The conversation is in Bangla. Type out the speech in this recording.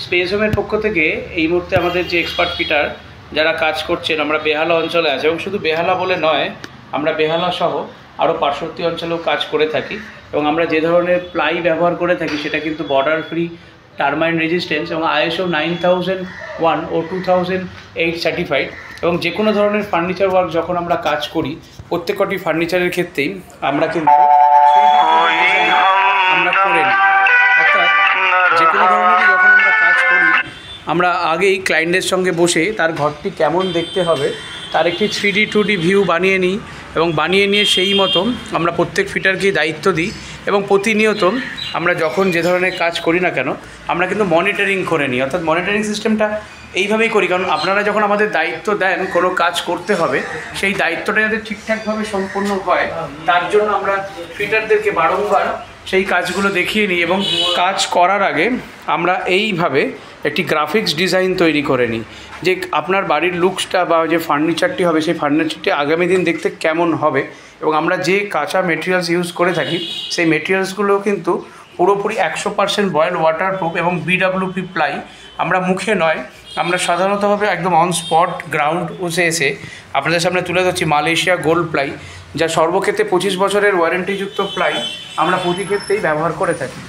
স্পেস হোমের পক্ষ থেকে এই মুহূর্তে আমাদের যে এক্সপার্ট ফিটার যারা কাজ করছেন, আমরা বেহালা অঞ্চলে আছে এবং শুধু বেহালা বলে নয়, আমরা বেহালা সহ আরও পার্শ্ববর্তী অঞ্চলেও কাজ করে থাকি। এবং আমরা যে ধরনের প্লাই ব্যবহার করে থাকি সেটা কিন্তু বর্ডার ফ্রি, টার্মাইন রেজিস্ট্যান্স এবং ISO 9001 ও 2008 সার্টিফাইড। এবং যে কোনো ধরনের ফার্নিচার ওয়ার্ক যখন আমরা কাজ করি, প্রত্যেকটি ফার্নিচারের ক্ষেত্রেই আমরা কিন্তু আমরা করে নিই। অর্থাৎ যে কোনো ধরনেরই যখন আমরা কাজ করি, আমরা আগেই ক্লায়েন্টের সঙ্গে বসে তার ঘরটি কেমন দেখতে হবে তার একটি 3D 2D ভিউ বানিয়ে নিই এবং বানিয়ে নিয়ে সেই মতো আমরা প্রত্যেক ফিটারকে দায়িত্ব দিই। এবং প্রতিনিয়ত আমরা যখন যে ধরনের কাজ করি না কেন, আমরা কিন্তু মনিটরিং করে নিই। অর্থাৎ মনিটরিং সিস্টেমটা এইভাবেই করি, কারণ আপনারা যখন আমাদের দায়িত্ব দেন কোনো কাজ করতে হবে, সেই দায়িত্বটা যাতে ঠিকঠাকভাবে সম্পন্ন হয় তার জন্য আমরা ফিটারদেরকে বারংবার সেই কাজগুলো দেখিয়ে নিই। এবং কাজ করার আগে আমরা এইভাবে একটি গ্রাফিক্স ডিজাইন তৈরি করে নিই যে আপনার বাড়ির লুকসটা বা যে ফার্নিচারটি হবে সেই ফার্নিচারটি আগামী দিন দেখতে কেমন হবে। এবং আমরা যে কাঁচা মেটেরিয়ালস ইউজ করে থাকি সেই মেটেরিয়ালসগুলো কিন্তু পুরোপুরি 100% বয়েল ওয়াটারপ্রুফ এবং BWP প্লাই। আমরা মুখে নয়, আমরা সাধারণতভাবে একদম অন স্পট গ্রাউন্ড এসে আপনাদের সামনে তুলে ধরছি মালয়েশিয়া গোল্ড প্লাই, যা সর্বক্ষেত্রে 25 বছরের ওয়ারেন্টিযুক্ত প্লাই আমরা প্রতি ক্ষেত্রেই ব্যবহার করে থাকি।